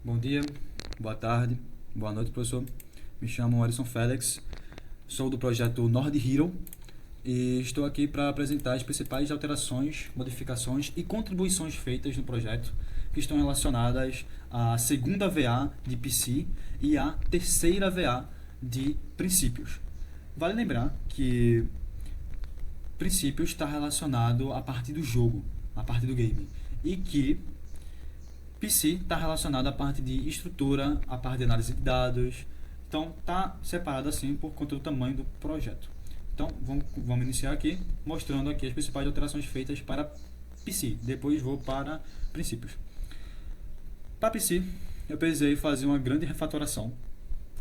Bom dia, boa tarde, boa noite, professor. Me chamo Alisson Félix, sou do projeto Nord Hero e estou aqui para apresentar as principais alterações, modificações e contribuições feitas no projeto que estão relacionadas à segunda VA de PC e à terceira VA de princípios. Vale lembrar que princípios está relacionado à parte do jogo, à parte do game, e que PC está relacionado à parte de estrutura, à parte de análise de dados. Então, está separado assim por conta do tamanho do projeto. Então, vamos iniciar aqui, mostrando aqui as principais alterações feitas para PC. Depois vou para princípios. Para PC, eu precisei fazer uma grande refatoração.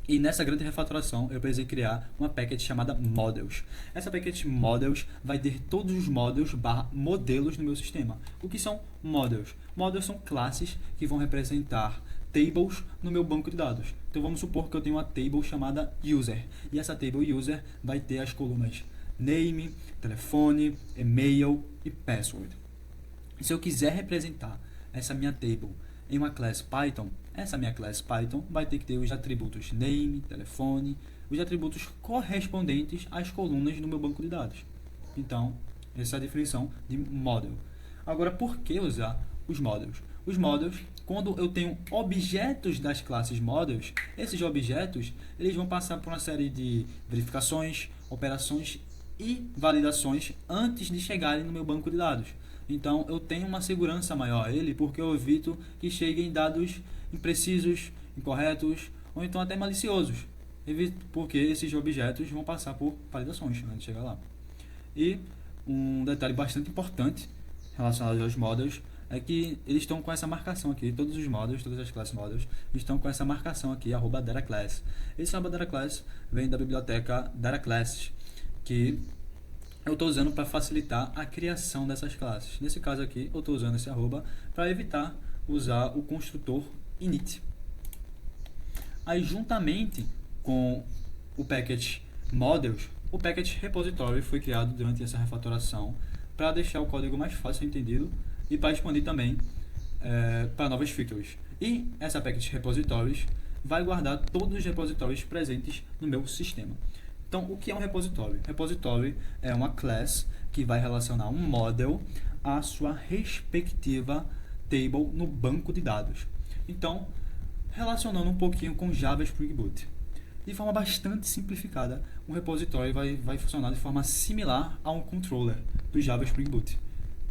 E nessa grande refatoração, eu precisei criar uma package chamada Models. Essa package Models vai ter todos os models / modelos no meu sistema. O que são Models? Models são classes que vão representar tables no meu banco de dados. Então vamos supor que eu tenho uma table chamada User. E essa table User vai ter as colunas Name, Telefone, E-mail e Password. Se eu quiser representar essa minha table em uma classe Python, essa minha classe Python vai ter que ter os atributos name, telefone, os atributos correspondentes às colunas no meu banco de dados. Então, essa é a definição de model. Agora, por que usar os models? Os models, quando eu tenho objetos das classes models, esses objetos eles vão passar por uma série de verificações, operações e validações antes de chegarem no meu banco de dados. Então, eu tenho uma segurança maior a ele, porque eu evito que cheguem dados imprecisos, incorretos, ou então até maliciosos. Evito porque esses objetos vão passar por validações antes de chegar lá. E um detalhe bastante importante relacionado aos models é que eles estão com essa marcação aqui, todos os models, todas as classes models, estão com essa marcação aqui, @DataClass. Esse @DataClass vem da biblioteca DataClasses, que eu estou usando para facilitar a criação dessas classes. Nesse caso aqui, eu estou usando esse arroba para evitar usar o construtor init. Aí, juntamente com o package models, o package repository foi criado durante essa refatoração para deixar o código mais fácil entendido e para expandir também para novas features. E essa package repositories vai guardar todos os repositórios presentes no meu sistema. Então, o que é um repositório? Repositório é uma class que vai relacionar um model à sua respectiva table no banco de dados. Então, relacionando um pouquinho com Java Spring Boot. De forma bastante simplificada, um repositório vai funcionar de forma similar a um controller do Java Spring Boot.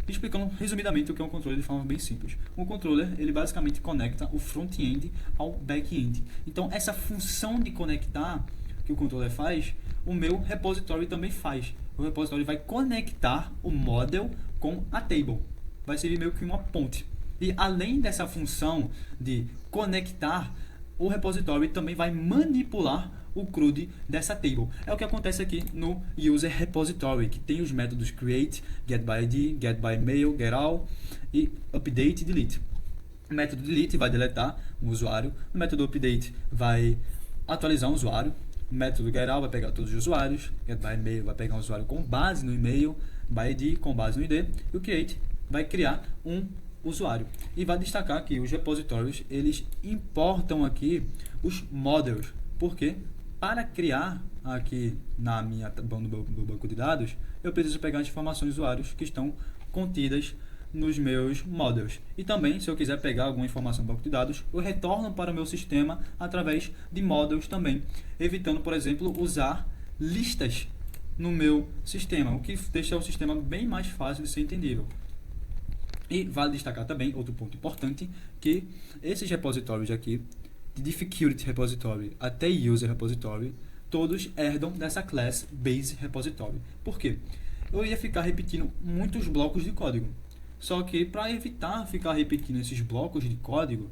Explicando resumidamente o que é um controller de forma bem simples. Um controller, ele basicamente conecta o front-end ao back-end. Então, essa função de conectar que o controller faz, o meu repositório também faz. O repositório vai conectar o model com a table. Vai servir meio que uma ponte. E além dessa função de conectar, o repositório também vai manipular o CRUD dessa table. É o que acontece aqui no user repository, que tem os métodos create, getById, getByMail, getAll e update e delete. O método delete vai deletar um usuário, o método update vai atualizar um usuário, o método getAll vai pegar todos os usuários, getByMail vai pegar um usuário com base no e-mail, byId com base no ID, e o create vai criar um usuário. E vai destacar que os repositórios, eles importam aqui os models, porque para criar aqui no meu banco de dados, eu preciso pegar as informações dos usuários que estão contidas nos meus models. E também, se eu quiser pegar alguma informação do banco de dados, eu retorno para o meu sistema através de models também, evitando, por exemplo, usar listas no meu sistema, o que deixa o sistema bem mais fácil de ser entendível. E vale destacar também, outro ponto importante, que esses repositórios aqui, de Difficulty Repository até User Repository, todos herdam dessa class Base Repository. Por quê? Eu ia ficar repetindo muitos blocos de código. Só que para evitar ficar repetindo esses blocos de código,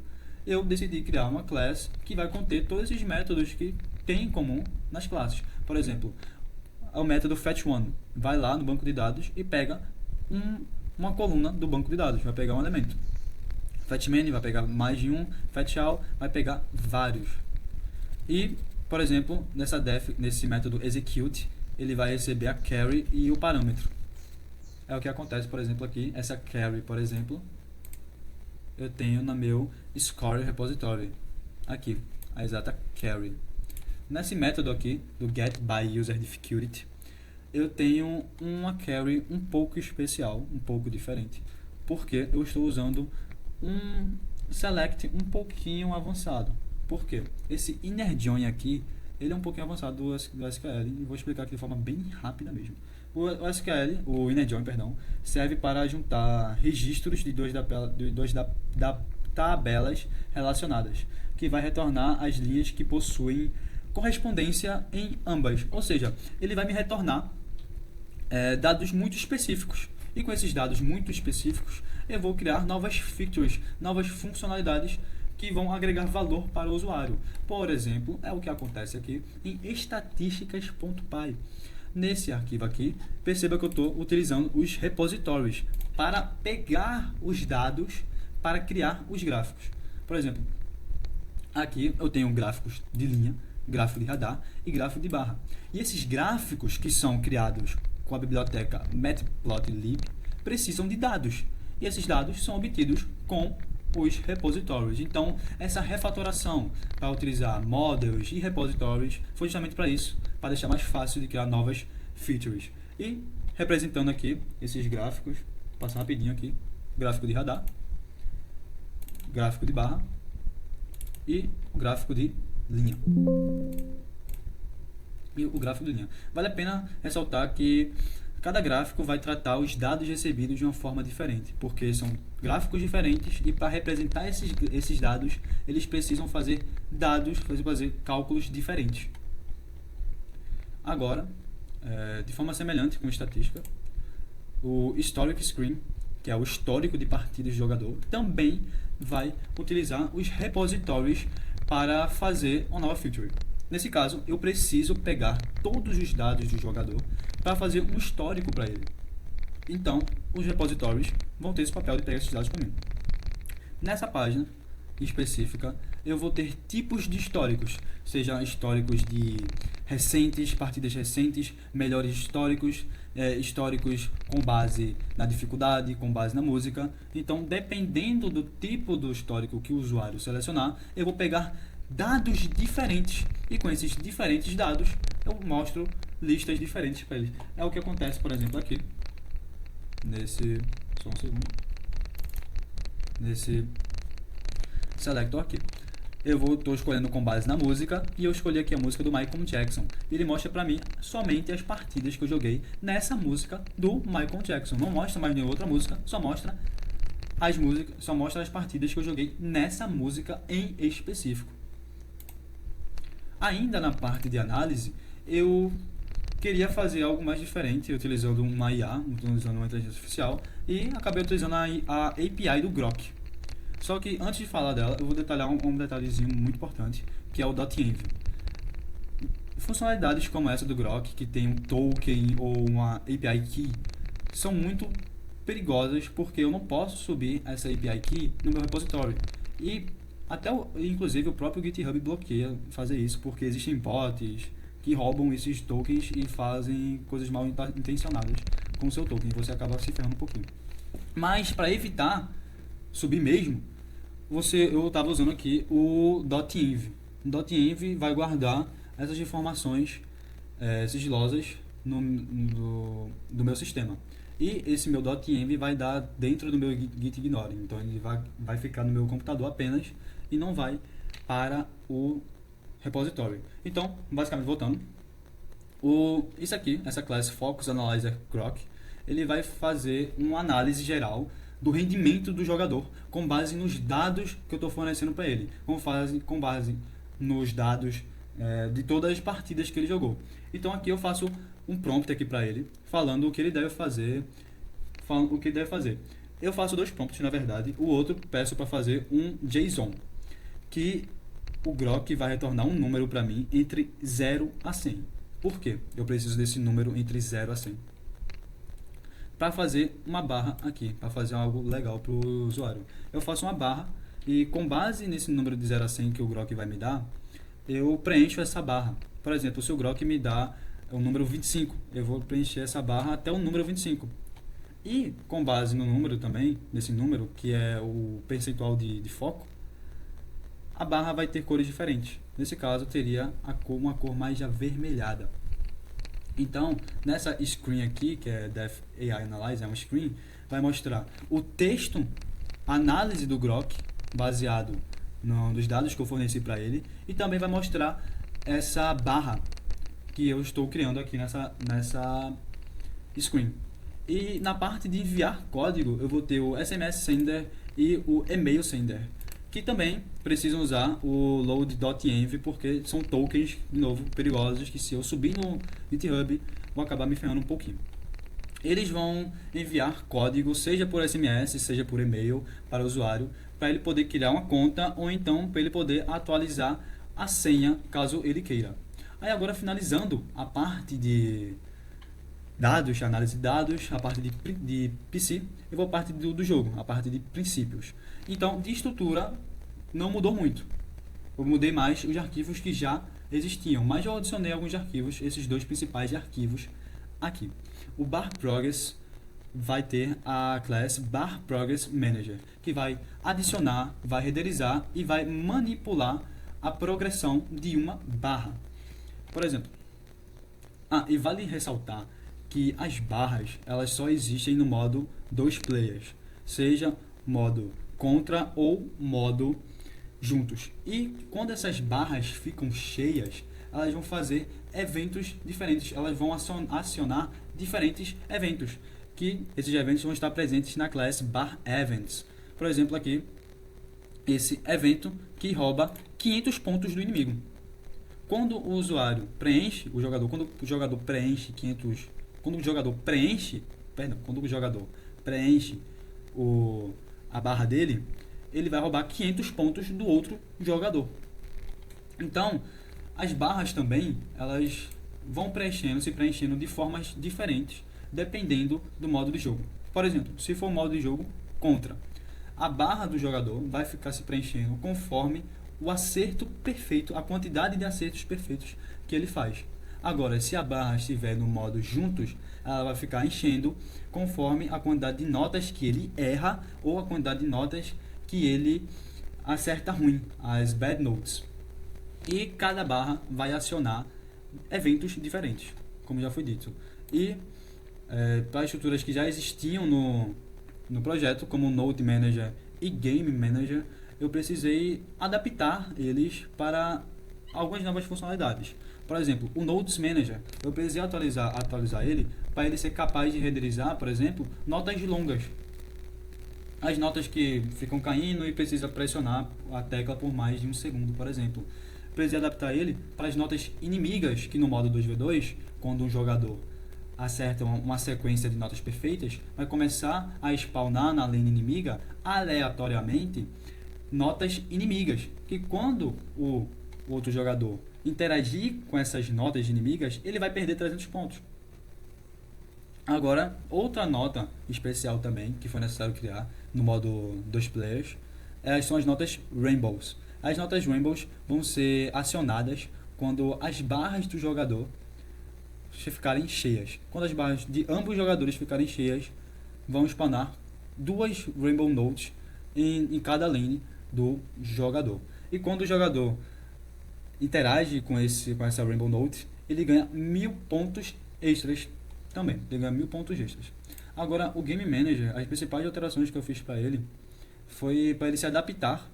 eu decidi criar uma class que vai conter todos esses métodos que tem em comum nas classes. Por exemplo, o método fetch1 vai lá no banco de dados e pega uma coluna do banco de dados, vai pegar um elemento. FetchMany vai pegar mais de um, fetchAll vai pegar vários. E, por exemplo, nesse método execute, ele vai receber a carry e o parâmetro. É o que acontece, por exemplo, aqui, essa carry, por exemplo, eu tenho no meu Score Repository, aqui, a exata carry. Nesse método aqui, do getByUserDifficulty, eu tenho uma carry um pouco especial, um pouco diferente, porque eu estou usando um select um pouquinho avançado. Por quê? Esse innerJoin aqui, ele é um pouquinho avançado do SQL, e vou explicar aqui de forma bem rápida mesmo. O SQL, o innerJoin, perdão, serve para juntar registros de dois tabelas relacionadas, que vai retornar as linhas que possuem correspondência em ambas. Ou seja, ele vai me retornar dados muito específicos. E com esses dados muito específicos, eu vou criar novas features, novas funcionalidades que vão agregar valor para o usuário. Por exemplo, é o que acontece aqui em estatísticas.py. Nesse arquivo aqui, perceba que eu estou utilizando os repositórios para pegar os dados para criar os gráficos. Por exemplo, aqui eu tenho gráficos de linha, gráfico de radar e gráfico de barra. E esses gráficos que são criados com a biblioteca matplotlib precisam de dados. E esses dados são obtidos com os repositórios. Então, essa refatoração para utilizar models e repositórios foi justamente para isso, para deixar mais fácil de criar novas features. E representando aqui esses gráficos, vou passar rapidinho aqui, gráfico de radar, gráfico de barra e gráfico de linha. E o gráfico de linha. Vale a pena ressaltar que cada gráfico vai tratar os dados recebidos de uma forma diferente, porque são gráficos diferentes e para representar esses dados, eles precisam fazer cálculos diferentes. Agora, de forma semelhante com estatística, o Historic Screen, que é o histórico de partidas do jogador, também vai utilizar os repositórios para fazer uma nova feature. Nesse caso, eu preciso pegar todos os dados do jogador para fazer um histórico para ele. Então, os repositórios vão ter esse papel de pegar esses dados para mim. Nessa página específica, eu vou ter tipos de históricos, seja históricos de recentes, partidas recentes, melhores históricos, históricos com base na dificuldade, com base na música. Então, dependendo do tipo do histórico que o usuário selecionar, eu vou pegar dados diferentes e com esses diferentes dados eu mostro listas diferentes para eles. É o que acontece, por exemplo, aqui nesse selector aqui. Eu estou escolhendo com base na música e eu escolhi aqui a música do Michael Jackson. Ele mostra para mim somente as partidas que eu joguei nessa música do Michael Jackson. Não mostra mais nenhuma outra música, só mostra as partidas que eu joguei nessa música em específico. Ainda na parte de análise, eu queria fazer algo mais diferente, utilizando uma IA, utilizando uma inteligência artificial, e acabei utilizando a API do Grok. Só que antes de falar dela, eu vou detalhar um detalhezinho muito importante, que é o .env. Funcionalidades como essa do Grok, que tem um token ou uma API key, são muito perigosas, porque eu não posso subir essa API key no meu repositório. E inclusive o próprio GitHub bloqueia fazer isso, porque existem bots que roubam esses tokens e fazem coisas mal intencionadas com o seu token, e você acaba se ferrando um pouquinho. Mas para evitar subir mesmo, eu estava usando aqui o .env. O .env vai guardar essas informações sigilosas do meu sistema. E esse meu .env vai dar dentro do meu gitignore. Então ele vai ficar no meu computador apenas e não vai para o repositório. Então, basicamente, voltando, isso aqui, essa classe Focus Analyzer Grok, ele vai fazer uma análise geral do rendimento do jogador com base nos dados que eu estou fornecendo para ele, com base nos dados de todas as partidas que ele jogou. Então aqui eu faço um prompt aqui para ele, falando o que ele deve fazer. Eu faço 2 prompts, na verdade. O outro peço para fazer um JSON, que o Grok vai retornar um número para mim entre 0 a 100. Por quê? Eu preciso desse número entre 0 a 100. Para fazer uma barra aqui, para fazer algo legal para o usuário. Eu faço uma barra e com base nesse número de 0 a 100 que o Grok vai me dar, eu preencho essa barra. Por exemplo, se o Grok me dá o número 25, eu vou preencher essa barra até o número 25. E com base no número também, nesse número, que é o percentual de foco, a barra vai ter cores diferentes. Nesse caso, teria uma cor mais avermelhada. Então, nessa screen aqui, que é Depth AI Analyze, é uma screen, vai mostrar o texto, análise do Grok, baseado nos dados que eu forneci para ele, e também vai mostrar essa barra que eu estou criando aqui nessa screen. E na parte de enviar código, eu vou ter o SMS Sender e o Email Sender, que também precisam usar o load.env, porque são tokens, de novo, perigosos, que se eu subir no GitHub, vão acabar me ferrando um pouquinho. Eles vão enviar código, seja por SMS, seja por e-mail, para o usuário, para ele poder criar uma conta, ou então para ele poder atualizar a senha, caso ele queira. Aí agora, finalizando a parte de dados, análise de dados, a parte de PC, eu vou a parte do jogo, a parte de princípios. Então, de estrutura, não mudou muito. Eu mudei mais os arquivos que já existiam, mas eu adicionei alguns arquivos, esses dois principais arquivos aqui. O bar progress vai ter a classe bar progress manager, que vai adicionar, vai renderizar e vai manipular a progressão de uma barra. Por exemplo, e vale ressaltar que as barras, elas só existem no modo 2 players, seja modo contra ou modo juntos. E quando essas barras ficam cheias, elas vão fazer eventos diferentes, elas vão acionar diferentes eventos, que esses eventos vão estar presentes na classe bar events. Por exemplo, aqui, esse evento que rouba 500 pontos do inimigo. Quando o usuário preenche, quando o jogador preenche a barra dele, ele vai roubar 500 pontos do outro jogador. Então, as barras também, elas vão se preenchendo de formas diferentes, dependendo do modo de jogo. Por exemplo, se for modo de jogo contra, a barra do jogador vai ficar se preenchendo conforme o acerto perfeito, a quantidade de acertos perfeitos que ele faz. Agora, se a barra estiver no modo juntos, ela vai ficar enchendo conforme a quantidade de notas que ele erra ou a quantidade de notas que ele acerta ruim, as bad notes. E cada barra vai acionar eventos diferentes, como já foi dito. E para estruturas que já existiam no projeto, como Node Manager e Game Manager, eu precisei adaptar eles para algumas novas funcionalidades. Por exemplo, o Nodes Manager, eu precisei atualizar ele para ele ser capaz de renderizar, por exemplo, notas longas. As notas que ficam caindo e precisa pressionar a tecla por mais de um segundo, por exemplo. Precisei adaptar ele para as notas inimigas, que no modo 2v2, quando um jogador acerta uma sequência de notas perfeitas, vai começar a spawnar na lane inimiga aleatoriamente notas inimigas, que quando o outro jogador interagir com essas notas inimigas, ele vai perder 300 pontos. Agora, outra nota especial também, que foi necessário criar no modo 2 players, são as notas Rainbows. As notas Rainbows vão ser acionadas quando as barras do jogador ficarem cheias. Quando as barras de ambos os jogadores ficarem cheias, vão spawnar duas Rainbow Notes em cada lane do jogador. E quando o jogador interage com essa Rainbow Note, ele ganha 1000 pontos extras também. Ele ganha 1000 pontos extras. Agora, o Game Manager, as principais alterações que eu fiz para ele foi para ele se adaptar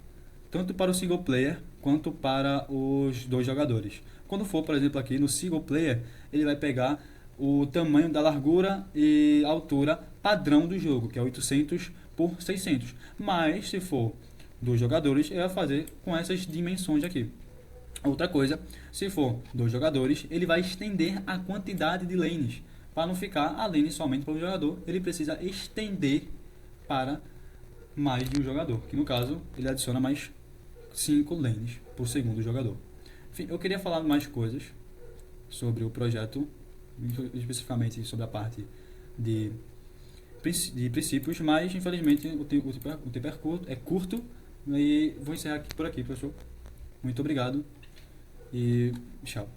tanto para o single player quanto para os dois jogadores. Quando for, por exemplo, aqui no single player, ele vai pegar o tamanho da largura e altura padrão do jogo, que é 800 por 600. Mas, se for dos jogadores, ele vai fazer com essas dimensões aqui. Outra coisa, se for dos jogadores, ele vai estender a quantidade de lanes. Para não ficar a lane somente para um jogador, ele precisa estender para mais de um jogador, que no caso, ele adiciona mais 5 lanes por segundo jogador. Enfim, eu queria falar mais coisas sobre o projeto, especificamente sobre a parte de princípios, mas infelizmente o tempo é curto e vou encerrar aqui por aqui, professor. Muito obrigado e tchau.